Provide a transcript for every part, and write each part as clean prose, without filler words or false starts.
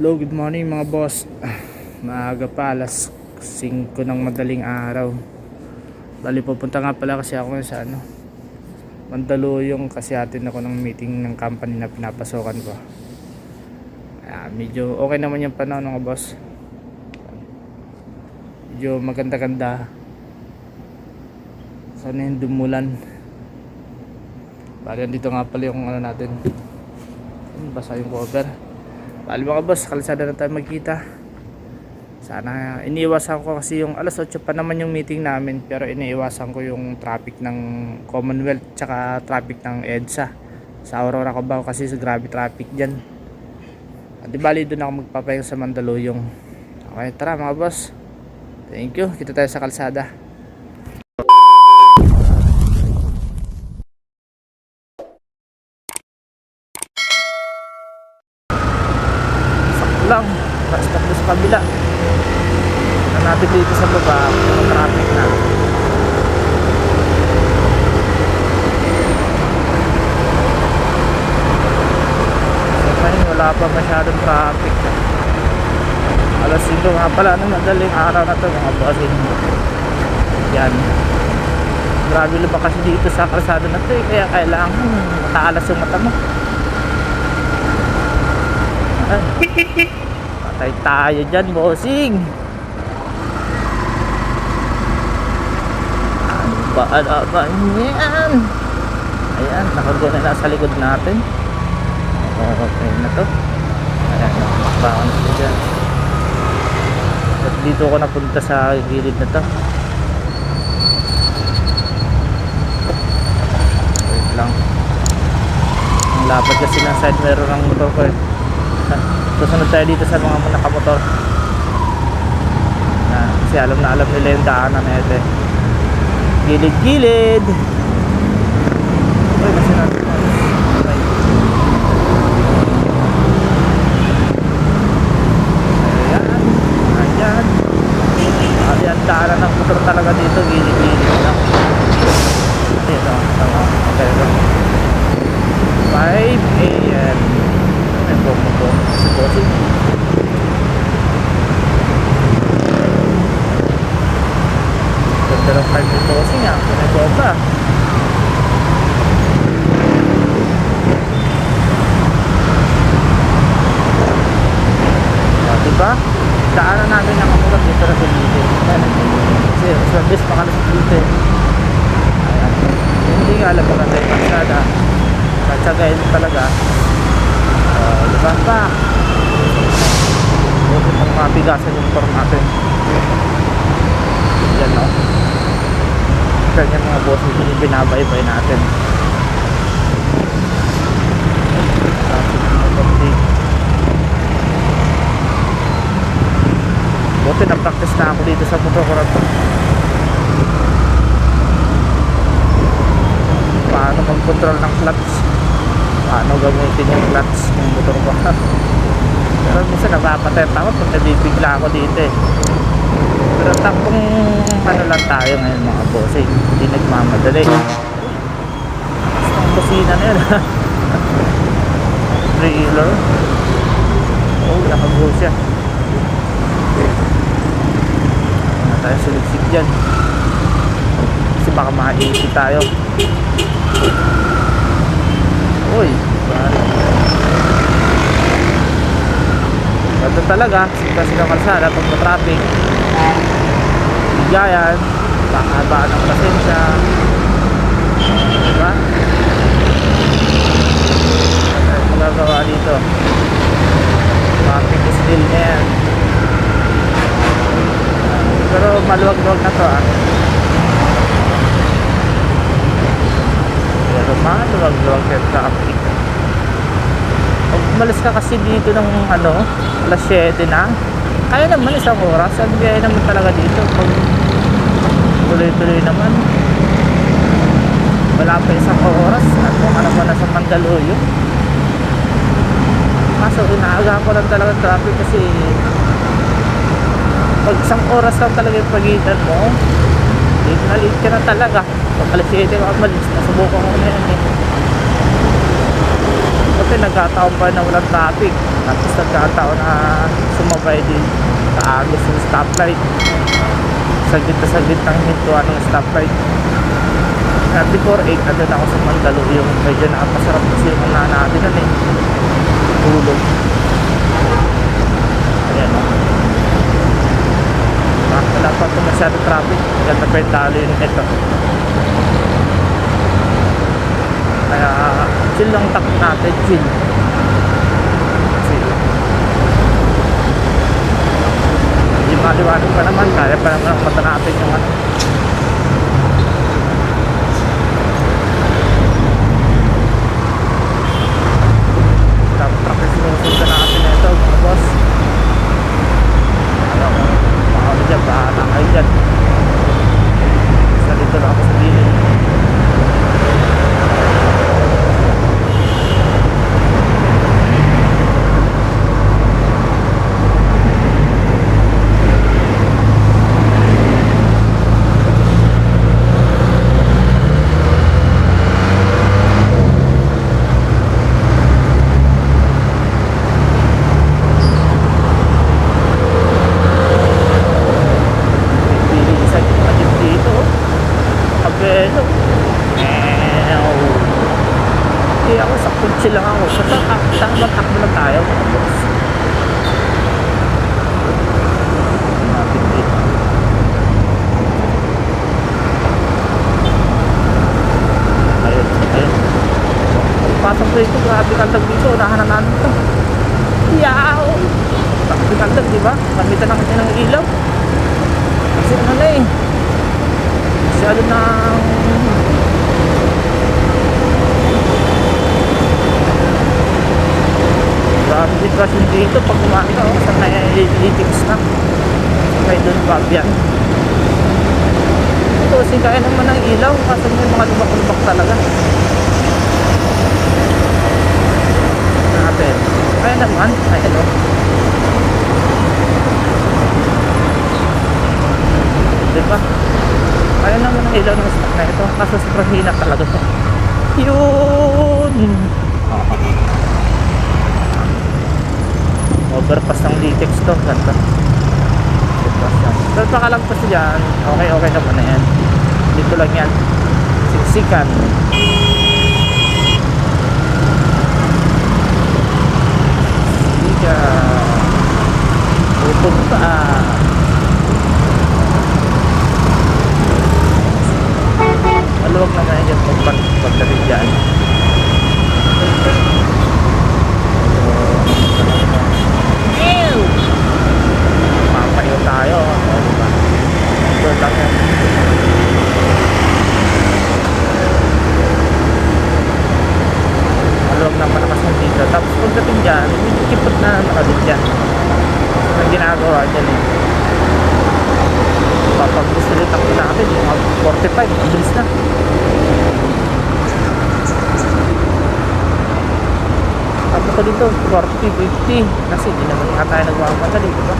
Hello, good morning mga boss. Maaga pa, alas 5 ng madaling araw. Bali, pupunta nga pala kasi ako sa Mandaluyong kasi atin ako ng meeting ng company na pinapasokan ko. Medyo okay naman yung panahon mga boss. Medyo maganda-ganda. Sana yung dumulan. Bali, dito nga pala yung natin. Basa yung cover. Bali mga boss, kalsada na tayo magkita. Sana iniiwasan ko kasi yung alas 8 pa naman yung meeting namin, pero iniiwasan ko yung traffic ng Commonwealth tsaka traffic ng EDSA sa Aurora Cubao kasi grabe traffic dyan. At di bali doon ako magpapahinga sa Mandaluyong. Okay, tara mga boss. Thank you. Kita tayo sa kalsada. Lang basta po sa kabila na natin dito sa baba yung traffic na so ngayon wala pa masyadong traffic. Alas 5 nga pala ng madaling araw na to mga bossing. Yan, grabe ba kasi dito sa kalsada na to kaya kailangan mataalas yung mata mo. Patay tayo dyan bossing. Ano ba yan? Ayan, nakaguna na sa likod natin. Okay na to. Ayan, nakakbakan na dyan. At dito ako napunta sa gilid na to. Wait lang, ang lapad kasi ng side mirror ng motor ko. Susunod tayo dito sa mga nakamotor kasi alam na alam nila yung daanan na ito. Gilid-gilid. Ay, kasi natin ayan ay ang daanan ng motor talaga dito. Gilid-gilid lang. Ito, okay, 5 AM may bombo si bossing. Ganda ng card ni bossing may bomba. Diba? Daanan namin nakamulat dito na sa dito kasi sa best makalasok dito ayan. Hindi nga alam maganda yung kalsada, katsagayin talaga. Diba pa? Huwag itong mabigasan yung motor natin. Yan o. Ganyan mga boss, yung binabaybay natin. Buti na-practice na ako dito sa motor ko na to. Paano mag-control ng clutch, paano gamitin yung clutch ng motor ko. Pero minsan napapatent ako pag nabibigla ako dito pero takpong lang tayo ngayon mga boss hindi nagmamadali. Ang busina na yun. Trailer, nakago siya. Wala tayo suliksik dyan kasi baka makaisi tayo. Uy, ito talaga kasi ng kalsada pag na-traffic bigayan, baka ng pasensya. Diba? Ano magagawa dito? Traffic is still na yan. Pero maluwag-luwag na to pero maluwag-luwag yung traffic. Pag umalis ka kasi dito ng alas 7 na, kaya naman isang oras. Ang biyaya naman talaga dito pag tuloy-tuloy naman. Wala pa isang oras at mukha naman na sa Mandaluyong. Kaso inaaga ko lang talaga traffic kasi pag isang oras lang talaga yung pagitan mo, late ka na talaga. Pag alas 7 ka umalis, nasubukan ko na yan buti nagkataon pa na walang traffic. Tapos nagkataon na sumabay din sa agos ng stoplight. Saglit na saglit ng hintuan ng stoplight. Before 8, ano na ako sa Mandaluyong. Medyo nakapasarap kasi yung mga natin nun eh. Tulog. Ayan o. Wala pa ito masyado traffic. Ganda pa yung talo yun ito. Kaya chill lang takot natin. Chill. Hindi maliwanag pa naman. Kaya pa naman ang mata natin yung ano. Truck na sinusundan natin na ito mga boss. Baka ako dyan, bahala kayo dyan. Sa dito lang ako sa gilid. Chill lang ako. So, saan matakbo na tayo mga boss? Ayun, ayun. Pasok dito, grabe kandag dito. Unahan na natin ito. Yaw! Grabe kandag, diba? Kamitan na kasi ng ilaw. Kasi ano na eh. Kasi ano ng... Grabe sitwasyon dito pag kumaki ka sa may analytics na kaya doon Fabian ito kaya naman ng ilaw kasi may mga lubak-lubak talaga natin kaya naman ay ano diba kaya naman ang ilaw ng stock na ito kaso sobrang hina talaga ito yun overpass ng Litex to ganda overpass yan pero pakalagpas dyan okay naman na yan dito lang yan siksikan utod pa maluwag naman yan pagdating dyan papayo tayo diba? Doon lang yan maluwag na malakas ng dito tapos pagdating dyan medyo kipot na nakadit dyan ang ginagawa dyan eh pag gusto rin takbo natin yung 45 ang bilis na tapos ko dito 40, 50 kasi hindi naman nga tayo nagmamadali diba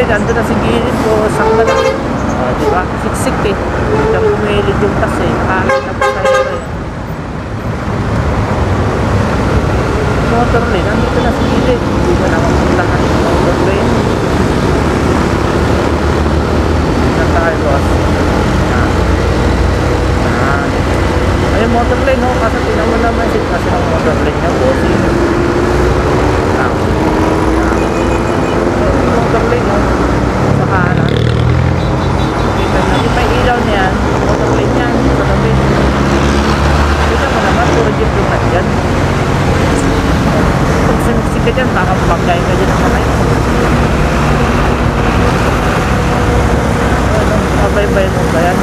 nandun na si gilid ko sakta lang diba siksik eh hanggang umilid yung tas eh nakakita pa sa hero eh motor lane nandito na si gilid hindi na nakapuntahan motor lane saan tayo boss ayun motor lane ho kasi tinaman naman kasi ng motor lane na boss motor lane ho sa kanan kita natin may ilaw niyan motor lane yan sa tabi kita dyan, baka pagkain ka dyan ng kamay. Mabay-bay mo ba yan?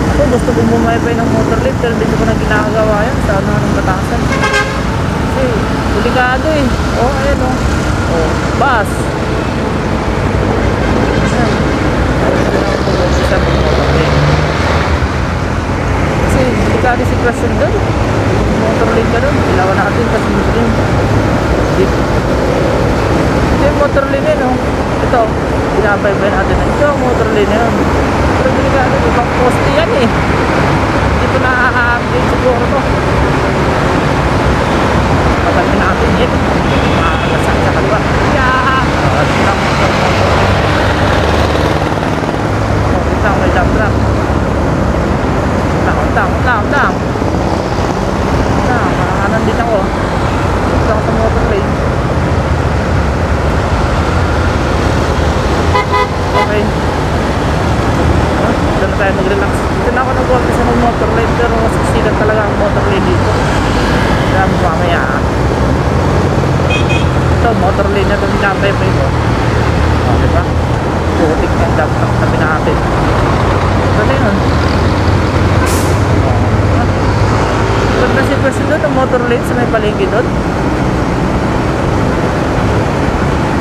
Ako gusto kong bumay-bay ng motor lift pero dito ko na ginagawa yan sa ano ng batasan. Kasi delikado eh. Oh, ayan oh. Oh, bus. Kasi delikado sitwasyon doon. Motor lane ka doon, ilawan natin kasi muslim. Ito yung motor lane yun oh. Ito, binabaybay natin. Ito yung motor lane yun. Pero delikado, ibang poste yan eh. Dito na-update siguro to. Pagkakin natin yun. Makakalasang sa kaliwa. Yeah! Utang, may dump truck. Utang. Makakanan din ako. Dito ako sa motor lane. Okay. Dito na tayo mag-relax. Dito na ako nag-umpisa ng motor lane pero masiksilan talaga ang motor lane dito. Kaya mamaya. Ito, motor lane na ito minabay pa ito. O, diba? Putik yung dump truck na pinakapit. Ito na yun. Ito na sitwasyon doon ang motor lane sa may palengke doon.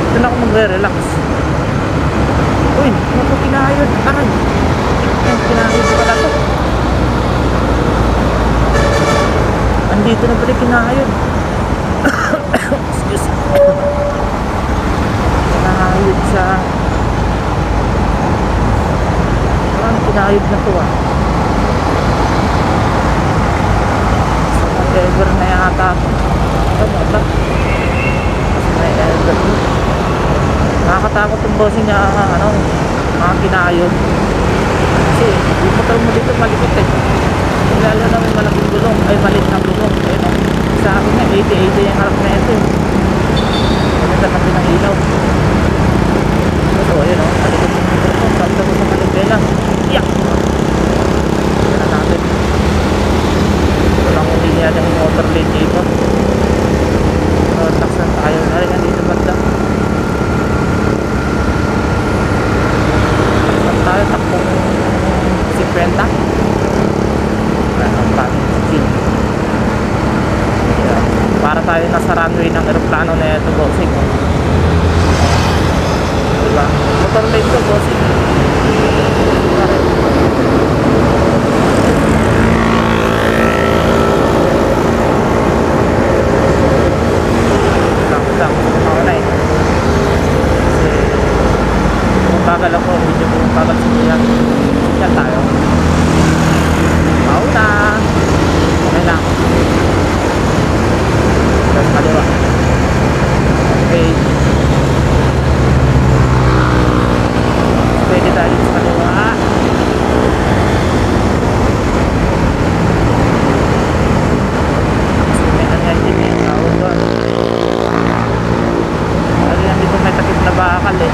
Ito na ako magre-relax. Uy, ano po kinahayod? Aray! Kinahayod pala to. Andito na pala kinahayod. Excuse me. Kinahayod sa... Parang kinahayod na to ah. Sa whatever na yata ako. Ano ba? Kasi may elder ko. Nakakatakot yung bossing niya, ano, mga kinayod. Kasi, yung motor mo dito malikot eh. Lalo na may malaking gulong, ay malit na gulong. Ayun o, sa akin nga, 80-80 yung harap na ito eh. Maganda kami ng ilaw. So, ayun o, malikot yung motor ko. Pagka ko sa malikbela. Iyak! Ito na natin. Ito lang hindi niya yung motor lane dito. So, taksan tayo na rin dito banda. Tayo takbong 50 ang pangin skin para tayo nasa runway ng aeroplano na ito bossing diba motor lane to bossing lang mauna eh kasi kung bagal ako medyo kung bagal siya yan tayo mauna okay lang tapos kaliwa okay pwede tayo sa kaliwa kasi may nangyayari yung tawag doon kasi yan dito may takip na bakal eh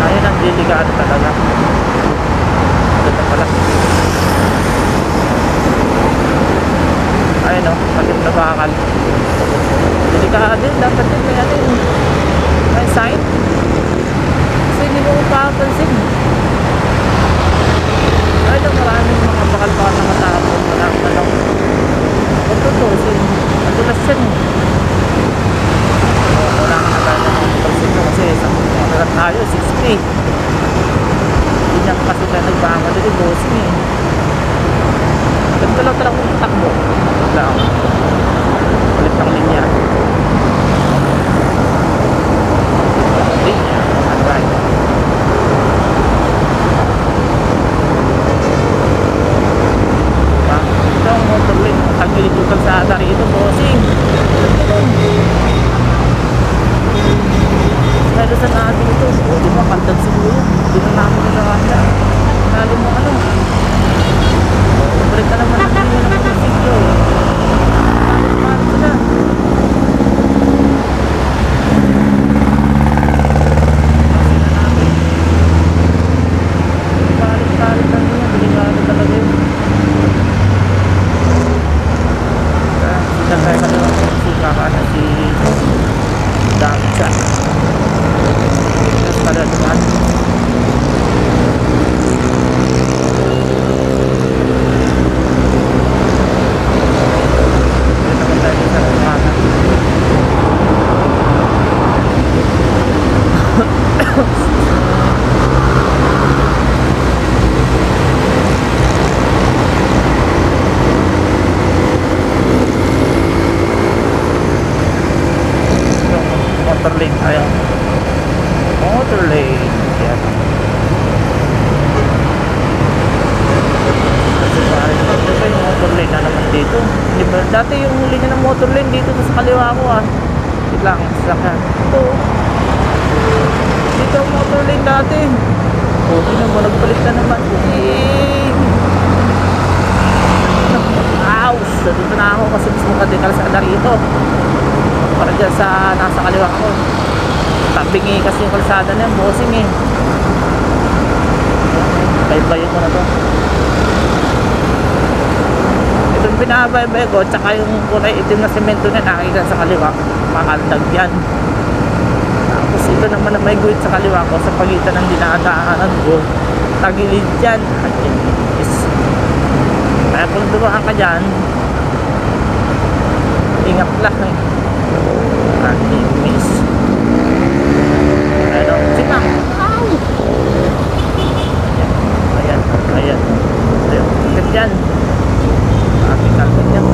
ayun ang delikado talaga ito pala ayun o takip na bakal delikado din dapat din may ano yun may sign kasi hindi mo papansin ayun o maraming mga bakal-bakal na matapon walang ano huwag tutusin madulas yan eh wala ka na tayo ng percent kasi sa tayo 60 hindi niya kasi tayo nagpamadali bossing eh ganito lang talaga kung takbo lang ulit ng linya alright diba? Ito ang Dati yung huli niya ng motor lane dito sa kaliwa ko ah. Wait lang, sasakyan. Ito. Dito ang motor lane dati. O, tingnan mo, nagpalit na naman. Ouch! Dito na ako kasi gusto mong katikal sa rito. Para dyan sa nasa kaliwa ko. Tabingi kasi yung kalsada na yun, bossing eh. Baybayin ko na to. Itong binabaybay ko, tsaka yung kulay itim na semento na nakikita sa kaliwa, makaldag yan. Tapos ito naman na may guhit sa kaliwa ko, sa pagitan ng dinadaanan ko, tagilid yan. Kaya kung dumaan ka dyan, ingat lang eh. Miss. Ano? Sinang! Ow! Ayan. Ayan. Ikit yan. Aking kalpag yan.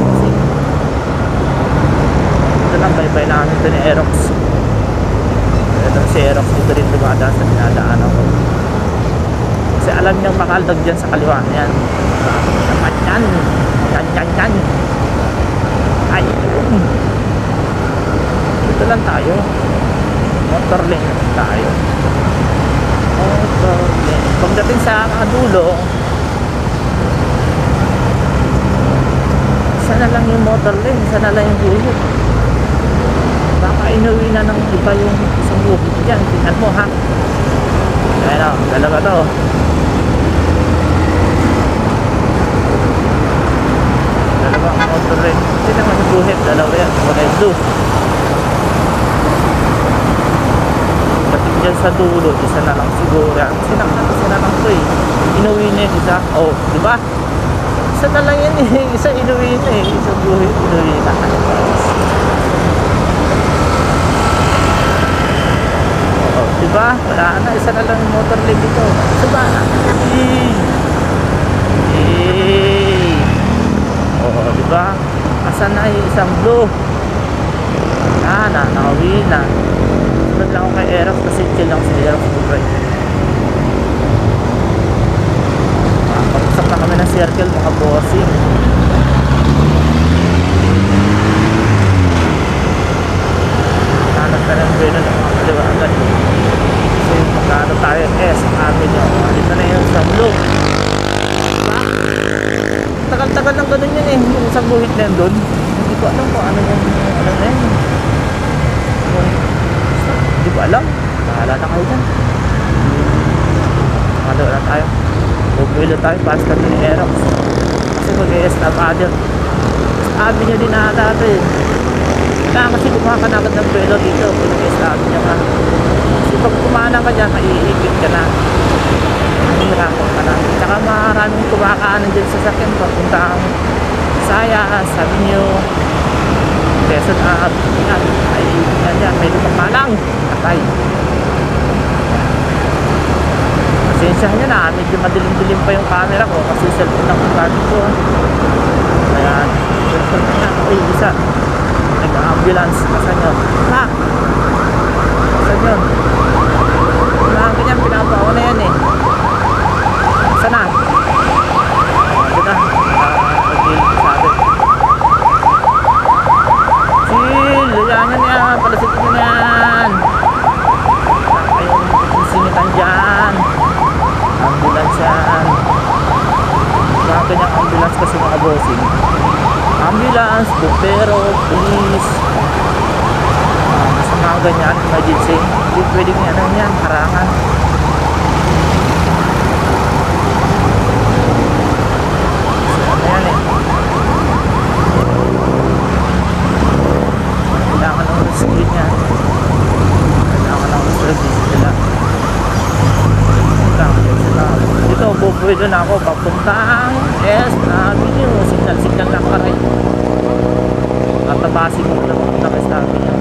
Ito lang, bye-bye namin ito ni Aerox. Ito si Aerox dito rin dumadaan sa dinadaanan ko. Kasi alam niyang makaldag dyan sa kaliwa. Yan. Yan. Yan. Ay. Dito lang tayo. Motor lane tayo. Motor lane. Pagdating sa dulo, isa na lang yung motor lane, isa na lang yung dulo. Baka inuwi na ng iba yung isang bukid dyan. Tingnan mo ha. Ayan o, dalawa to. Dalawang motor lane. Hindi naman yung buhit, dalawa yan. Kulay blue. Dyan sa dulo, isa na lang siguro yan. Isa na lang to eh. Inuwi na yung isa. Oh, di ba? Isa na lang yan eh. Isa inuwi na eh. Isa buhay inuwi na. Oh, di ba? Wala na. Isa na lang yung motor lane dito. Isa ba? Oh, di ba? Asan na yung isang blue? Nauwi na. Sunod lang ako kay Aerox kasi chill lang si Aerox buhay. Pag-usap na kami ng circle mga bossing. Hanap na ng buwelo ng mga kaliwagan. Kasi magkano tayo S Avenue. Dito na yung sa blue. Diba? Tagal-tagal lang ganun yun eh. Yung isang buhit na yun doon. Hindi ko alam kung ano yung ano na yun. Hindi ko alam. Bahala na kayo dyan. Makalo na tayo. Bubuilo tayo. Pass ka ni Aerox. Kasi mag-i-stop agad. Sabi nyo din na ata ito eh. Kailangan kasi kumaha ka na agad ng builo dito. Kung nag-i-stop nyo ka. Kasi pag kumahanan ka dyan, maiigit ka na. Mahirapan ka na. Tsaka maraming kumakaanan dyan sa sakyan. Papunta ang Saya, sabi nyo. Quezon at yan. Ay, yan. May lumapalang. Atay. Pasensya nyo na. Medyo madilim-dilim pa yung camera ko. Kasi cellphone lang ang gamit ko. Ayan. Cellphone na yan. Uy, isa. Nag-ambulance. Kasan yun? Ha? Kasan yun? Kailangan ko yan. Pinabawa na yan eh. Kasan na? Ito na. Okay. Sabi. Yan yan. Palasit ko na yan. Ayun. Sinitan dyan. Ambulance yan. Kaya kanyang ambulance kasi mga bossing. Ambulance, bumpero, police. Sa mga ganyan, emergency. Hindi pwedeng yan, harangan. So, ano yan eh. Kailangan ng rescue niya. Kailangan ng rescue nila. Dito, bupwede na ako papuntang S Avenue. Signal lang ka rin. Tatabasin mo na papuntang S Avenue.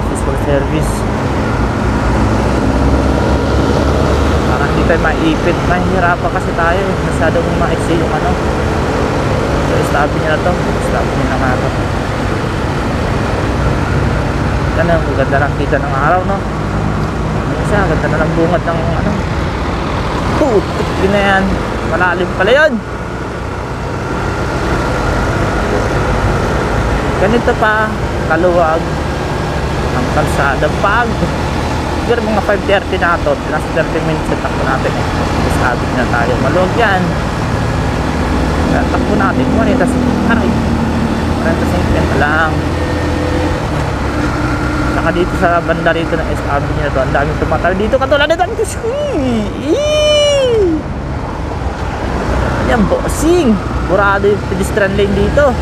Peaceful service. Para hindi tayo maipit. Mahirapan kasi tayo. Masyadong maiksi yung ano. So, S Avenue na to. S Avenue na nga to. Yan ang ganda ng kita ng araw, no? Kasi ang ganda na ng bungad ng ano. Putik din na yan. Malalim pala yun. ganito pa kaluwag ang kalsada pag siguro mga 5:30 na ito, last 30 minutes na takbo natin eh. Sabit na tayo, maluwag yan. Kaya takbo natin mo rin, tapos aray 45 lang. Saka dito sa banda rito ng SRM nyo to, ang daming tumatawid dito katulad nito. Yan bossing, burado yung pedestrian lane dito.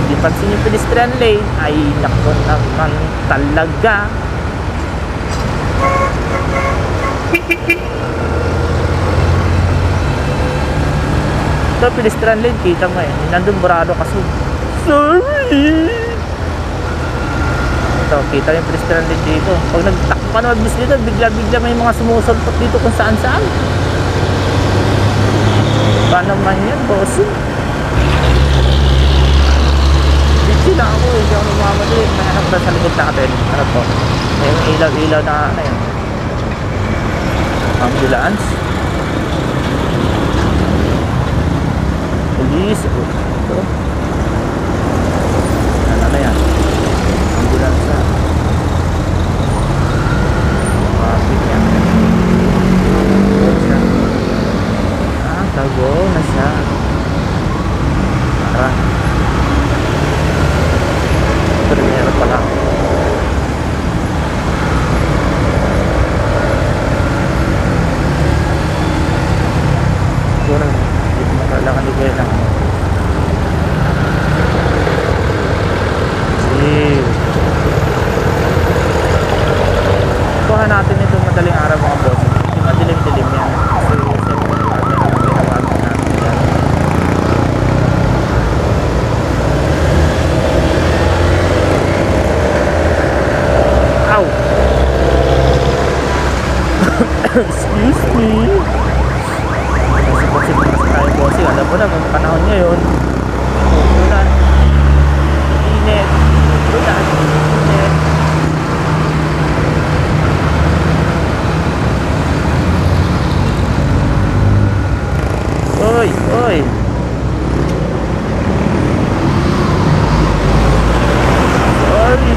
Hindi pansin yung pedestrian lane, ay naku naman talaga. Ito pedestrian lane, kita mo eh, nandun burado kasi. Sorry. Ito, kita yung pedestrian lane dito. Pag nagtakbo ka na mabilis dito, bigla-bigla may mga sumusulpot dito kung saan-saan. Ba naman yan, bossing? Bitsi lang ako, hindi ako nagmamadali. May anak na sa likod natin. Ano po? May ilaw-ilaw na ano yan. Ambulance. Police. Ito. Ano yan? Ambulance na. Traffic yan. Tago na siya. Tara. Primero pala. Siguro dito makailangan ligay lang. Kuha natin ito madaling araw mga boss. Madilim-dilim yan. Kasi excuse me. Kasi tayo bossing, alam mo na kung panahon ngayon ulan, init, ulan, init. Oy, oy. Sorry.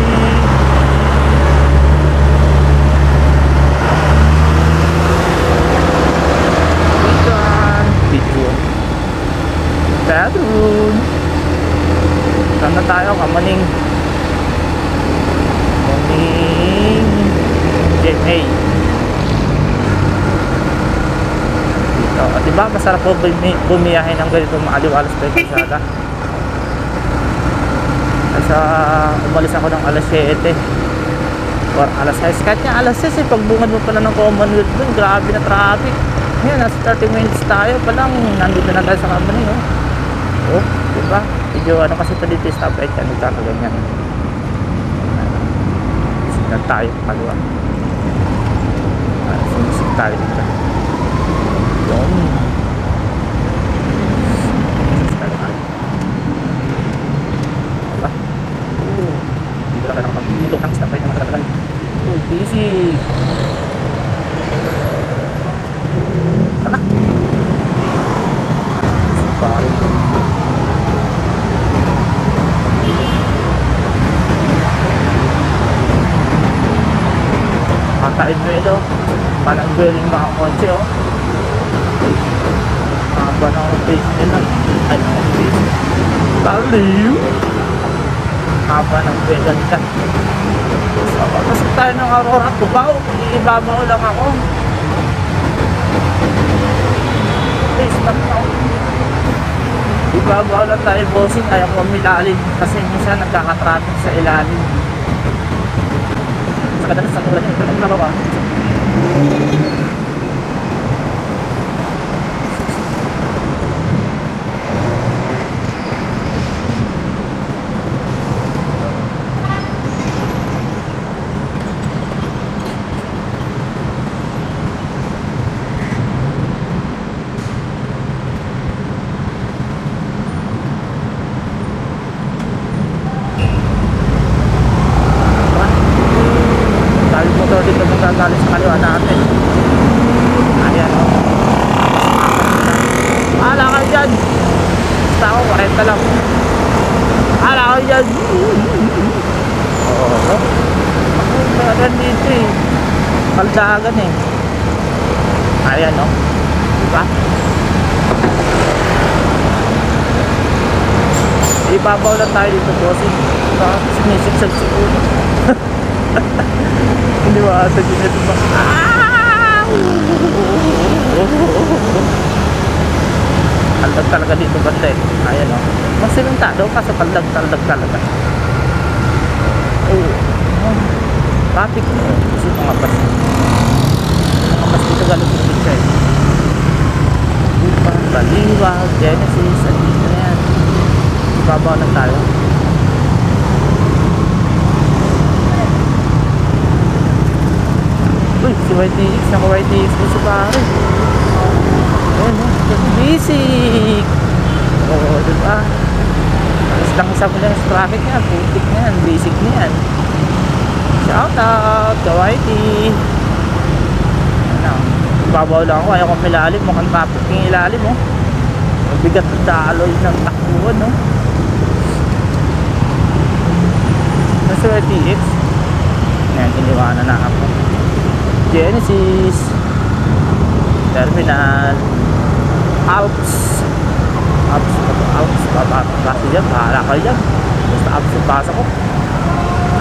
Bathroom. Saan na tayo? Kamaning GMA dito. At diba masarap po bumiyahe ng ganito maaliwalas pa yung kalsada. Kasi umalis ako ng alas 7 or alas 6. Kahit nga alas 6 pagbungad mo pala ng Commonwealth dun, grabe na traffic. Ngayon, nasa 30 minutes tayo palang nandito na tayo sa company, oh. Oh, diba? Medyo ano kasi ito dito, stoplight yan, nagkakaganyan. Signal tayo, kaliwa. Sinisig tayo dito. Yun. Signal tayo. Diba? Dito lang ka lang dito ang stoplight na matalagan. Oh, busy. Anak. Parang makain mo ito. Parang buwering mga kotse, oh. Haba na ang face nila. Ay, ang face. Taliw. Haba ng buwegan ka. So, pasok tayo ng Aurora Cubao. Iibabaw lang ako. Please, stop now. Ibabaw lang tayo, bossing. Ayaw ko milalim. Kasi minsan nagkakatraffic sa ilalim. Kadalas sa tulad nito, ang nabawa. Dito magkakali sa kaliwa natin. Ayan, o. Ala kayo dyan. Basta ako, 40 lang. Hala ko dyan. Oo. Ako meron dito eh. Kaldagan eh. Ayan no. Diba? Ibabaw lang tayo dito bossing. Bakit sinisiksag siguro. Hindi ba ata ginito ba? Kaldag talaga dito banda eh. Ayan o. Mas sinintado kaso kaldag talaga. Oo. Traffic mo. Kasi mga bus. Mga bus dito galing dito siya eh. Bupa, Baliwag, Genesis, andito na yan. Babaw na tayo. Uy, si YTX, naka-YTX mo si pare. Ayan o, basic. Oo, diba? Alas lang isa mo lang sa traffic yan, putik na yan, basic na yan. Shout out, YT. Ano, babaw lang ako, ayaw kong ilalim, mukhang traffic yung ilalim o. Mabigat na daloy ng takbuhan no. Nasa YTX. Ayan, iniwanan na ako. Genesis, Terminal, Alps, babasa dyan, bahala kayo dyan. Basta Alps yung basa ko.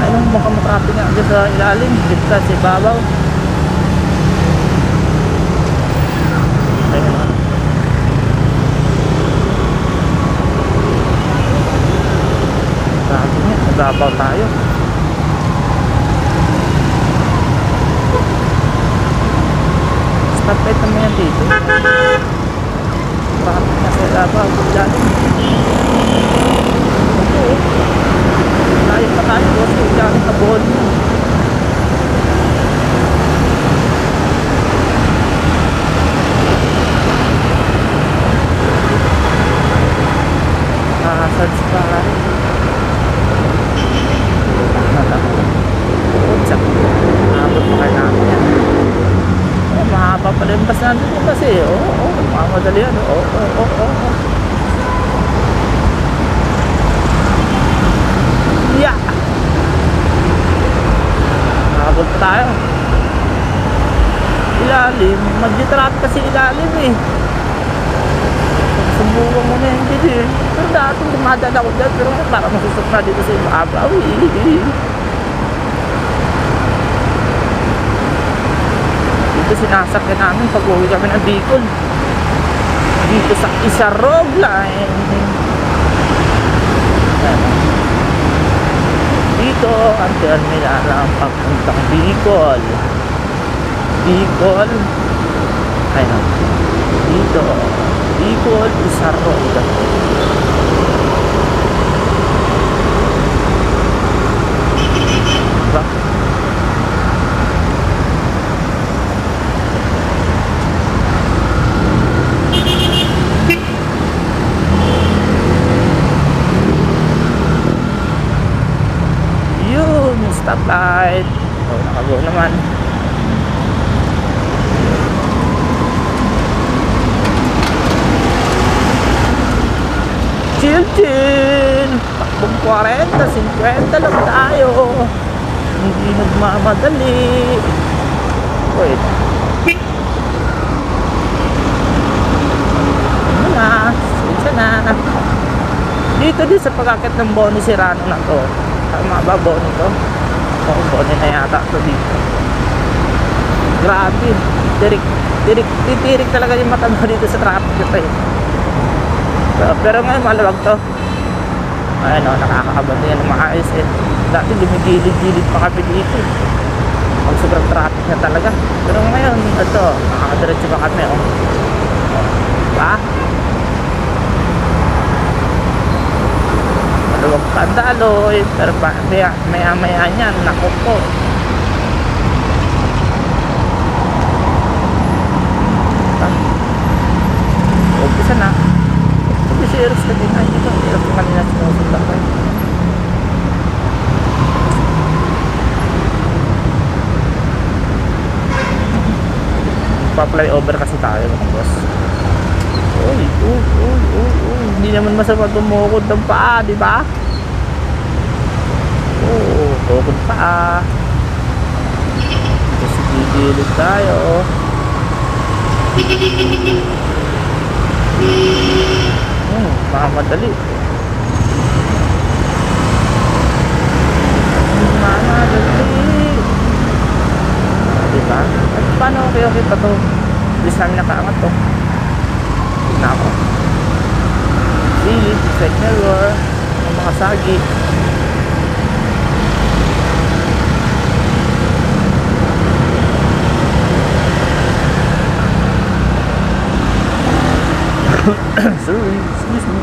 Ayun, mukhang matrapin nga dyan sa ilalim, dito sa ibabaw. Ayun naman. Trapin nga, nagbabaw tayo. Stoplight naman yan dito. Traffic na sa labaw. Dali. Ito eh. Layo pa tayo. Kasi dali na buhol mo. Saan pa rin? Utsak. Abot pa kayo namin yan. Mahaba pala yung bus natin yun kasi mamadali yan yeah, nakabot pa tayo ilalim, mag-traffic kasi ilalim eh. Subukan mo na yung dito eh. Pero dati dumadala ko dyan pero para masusok na dito sa ibabaw eh. Ito sinasakyan namin pag uwi kami ng Bicol dito sa Isarog line. Dito ang terminal ang pagpuntang Bicol. Ayun dito Bicol, Isarog. Diba? Stoplight. Nakago naman. Chill. Takbong 40, 50 lang tayo. Hindi nagmamadali. Wait. Ano na? Sensya na. Dito din sa pagkakit ng Boni Serrano na to. Tama ba Boni to? Boni na yata to dito. Grabe. Titirik talaga yung mata mo dito sa traffic ito eh. Pero ngayon maluwag to. Ayan o, nakakaabot yan ng maayos eh. Dati lumigilid-gilid pa kami dito eh. Pag sobrang traffic na talaga. Pero ngayon, ito, nakakadiretso pa kami o. Diba? Maluwag pa ang daloy. Pero maya-maya yan, naku po. Umpisa na. Si Eros na din ay dito. Eros na kanina sinusundan ko eh. Pa-fly over kasi tayo mga boss. Uy. Hindi naman masama tumukod ng paa, di ba? Oo, tukod pa ah. Kasi gigilid tayo. Makamadali. Makamadali. Diba? At paano okay pa to? Bis namin nakaangat to. Tignan ako. Silid, side mirror, ang mga sagi. Sorry, excuse me.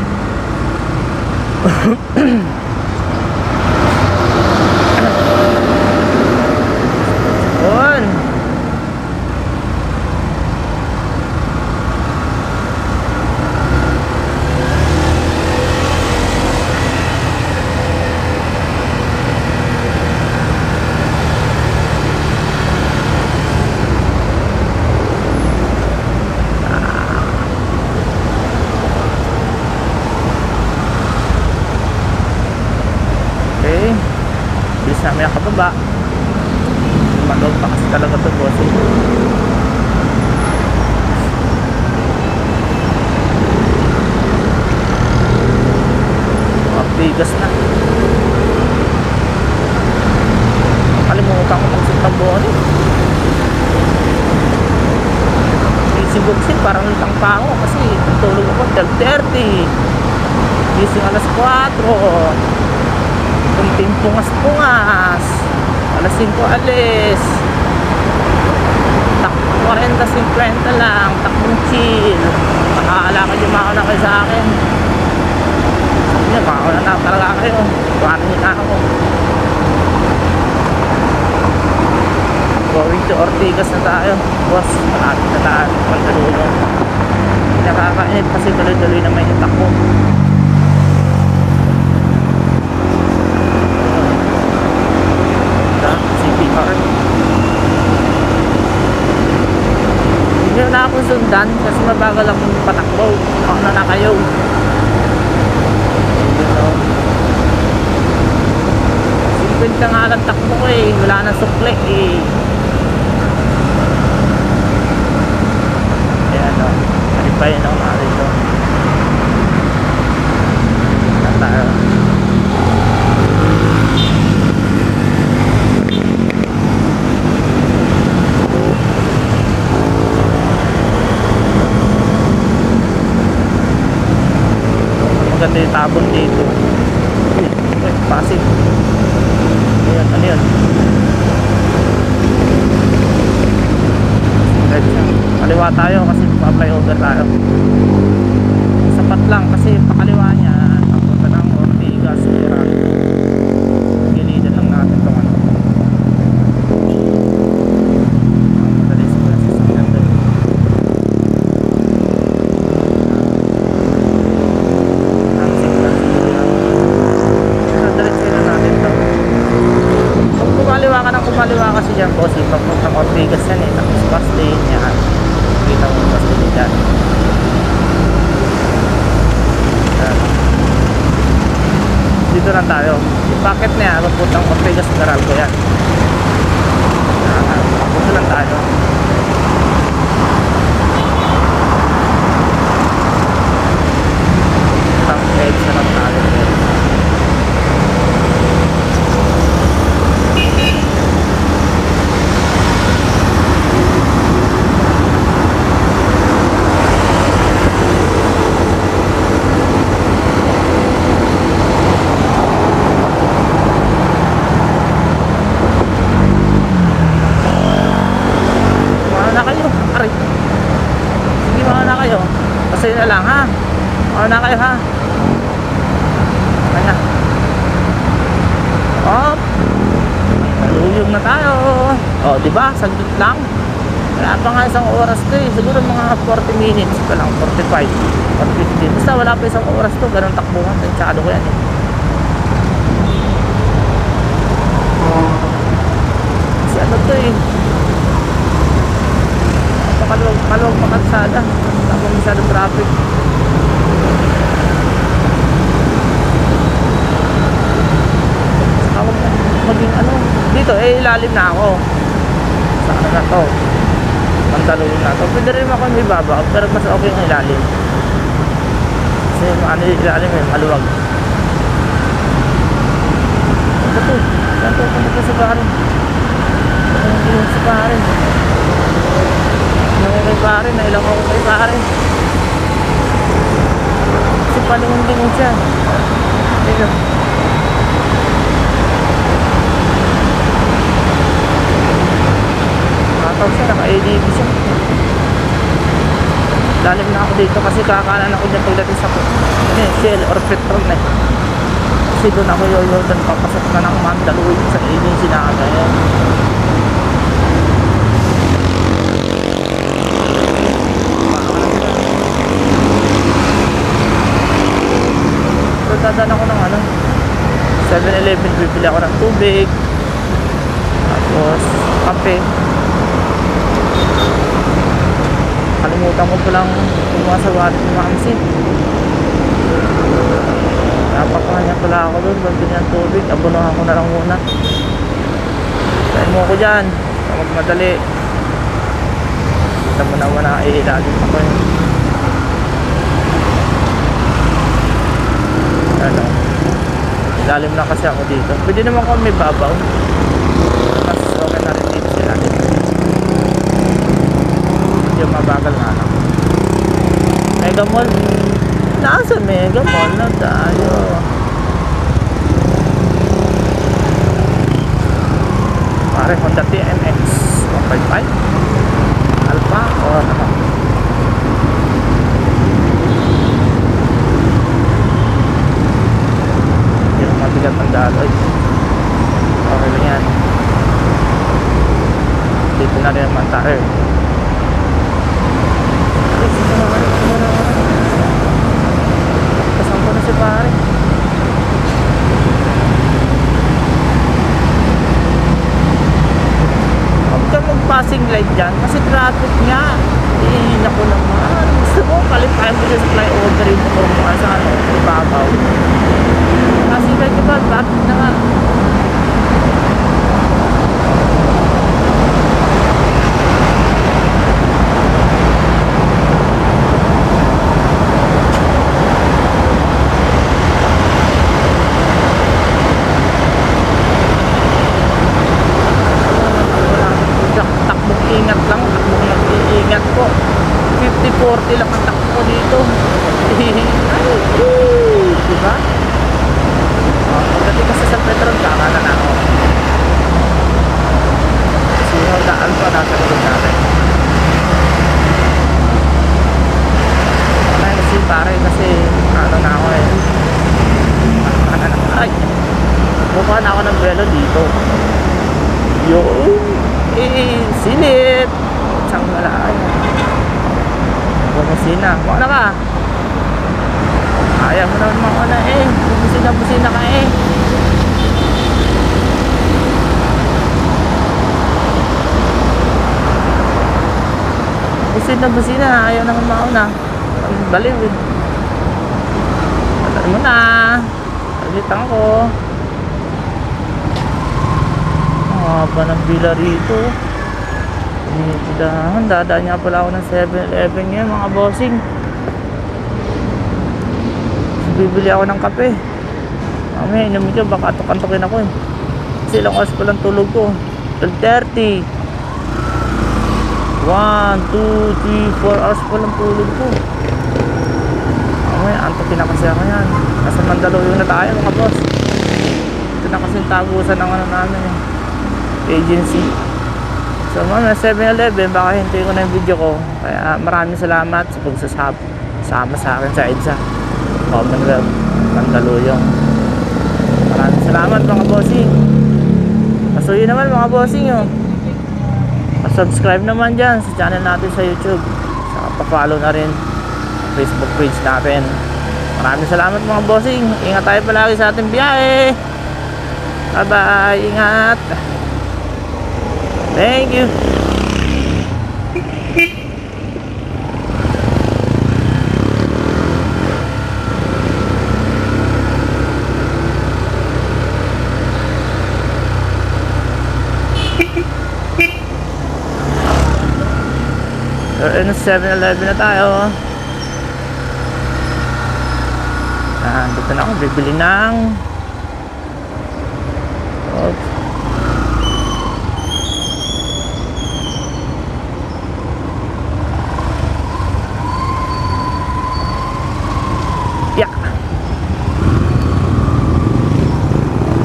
On. Okay. Bilis namin nakababa. Magaw pa kasi talaga ito, boss. Bigas na. Kalimutan ko magsuntang buwan eh. Isibugsin, parang litang pa ako kasi tutulog ako 12:30. Gising alas 4. Kunting pungas-pungas. Alas 5 alis. Takbo 40-50 lang. Takbong chill. Nakaalakad yung mga na kayo sa akin. Sabi niya, baka wala na talaga kayo. Paano niya na ako. Going to Ortigas na tayo. Boss, malapit na tayo. Pagdalulong. Nakakainit kasi tuloy-tuloy na may takbo. Hindi na akong sundan kasi mabagal akong patakbo. Ako na kayo. Simple ka nga lang takbo ko eh. Wala nang sukle eh. Ayan o. Kalipayin ako na rito. Ayan tayo. Maganda yung tabon dito. Uy, pasig. Ayan, ano yun? Kaliwa tayo kasi pa-apply order tayo. Sapat lang kasi pakaliwa niya papunta ng Ortigas, Sura. Gilidan lang natin itong ano. Madali siguro sa sasakyan doon. Kumaliwa kasi dyan, boss, papuntang Ortigas yan eh, tapos bus lane yan, kita mo bus lane dyan. Dito lang tayo, yung packet na yan, papuntang Ortigas, Garalco yan. Dito lang tayo. Pang edge na lang tayo. Kasi na lang ha. Ano na kayo ha? Kaya. Op. Maluyog na tayo. O, di ba? Saglit lang. Wala pa nga isang oras to eh. Siguro mga 40 minutes pa lang. 45. 50. Basta wala pa isang oras to. Ganun takbuhan. Tansyado ko yan eh. Kasi ano to eh. Kaluwag makatsada. Tapos masyadong traffic. Saka wag na ilalim na ako. Sa ano na to? Mandaluyong na to. Pwede rin ako may baba, pero mas okay ang ilalim. Kasi ano yung ilalim eh, maluwag. Ano to? Saan to? Ano to sa parin? Ano yung sa parin? Ano yung kay parin? Nailang ako kay parin. Kasi palingon-lingon siya. Ito. Nakataw siya, naka-ADB siya. Lalim na ako dito kasi kakanan ako dyan pagdating sa Shell or petrol na. Kasi doon ako yoyodan papasok na ng Mandaluyong sa agency na agad. So dadaan ako ng 7-Eleven, bibili ako ng tubig, tapos kape. Kalimutan ko palang kumuha sa wallet ni Mamsi. Napakanya pala ako doon, bibili ng tubig, abunuhan ko na lang muna. Kain mo ko dyan, magmadali. Kita mo naman na ilalim ako yun. Ano, ilalim na kasi ako dito. Pwede naman kung may babaw, mas okay na rin dito sila dito. Medyo mabagal nga lang. Mega Mall, nasa Mega Mall na tayo. Pare Honda TNX 1.5 Alpha o ano. Yung mabigat ang daloy, okay lang yan. Dito na rin naman tayo. Kasama ko na si pare. Huwag ka mag-passing light dyan kasi traffic nga. Naku naman, gusto mo kalipayan ko sa flyover yung pumurungan sa ibabaw. Passing light diba, traffic na nga. Ingat lang, takbong nag-iingat ko. 50-40 lang ang takbo ko dito. Diba? Pagdating kasi sa petrol, kakanan na ako. Sino daan pa nasa likod natin. Ay, kasi pare, kasi ano na ako eh. Ay, buka na ako ng velo dito. Yun. Silip isang malay bumusina, mukha na ka, ayaw mo naman mukha na eh, busina ka eh. Busina, ayaw naman mukha na, baliw eh. Alam mo na, pagalitan ko. Haba ng bila rito. Dadaan nga pala ako ng 7-Eleven ngayon mga bossing. Bibili ako ng kape. Mamaya inumin ko, baka tukan-tukin ako eh. Kasi ilang oras pa lang tulog ko, 12:30. 1, 2, 3, 4 hours pa lang tulog ko. Mamaya antukin na kasi ako yan. Nasa Mandaluyong na tayo mga boss. Ito na kasi yung tagusan ng ano namin eh, agency. So mga 7-Eleven, baka hintayin ko na yung video ko. Kaya maraming salamat sa pagsasama sa akin sa EDSA Commonwealth Mandaluyong. Maraming salamat mga bossing. Pasuyin naman mga bossing oh. Pa-subscribe naman dyan sa channel natin sa YouTube. Saka pa-follow na rin Facebook page natin. Maraming salamat mga bossing. Ingat tayo palagi sa ating biyahe. Bye bye, ingat. Thank you. Ayun, 7-Eleven na tayo. Dito na ako bibili ng oops. Yeah.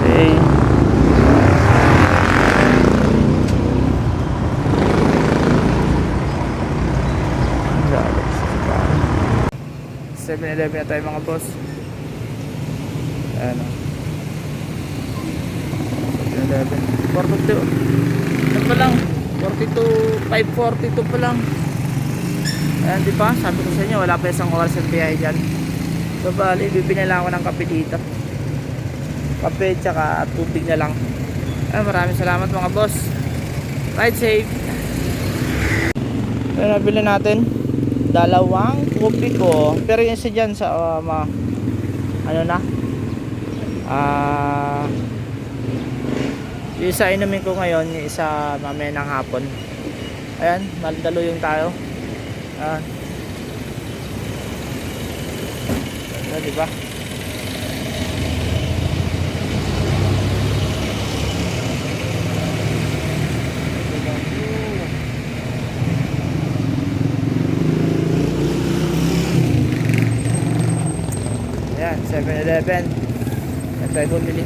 Okay. 7-Eleven na tayo mga boss. Ayan o. 7-Eleven 42. Ano pa lang 42, 542 pa lang. Ayan, di ba? Sabi ko sa inyo, wala pa isang oras ang biyahe dyan. So bali, bibili lang ako ng kape dito. Kape tsaka tubig na lang. Ayan, maraming salamat mga boss. Ride safe. Ayan, nabili natin dalawang kopi ko, pero yung isa dyan sa ano na yung isa inumin ko ngayon, yung isa mamaya ng hapon. Ayan, maldalo yung tayo. Diba? Ayan, 7-Eleven. Yan tayo bumili.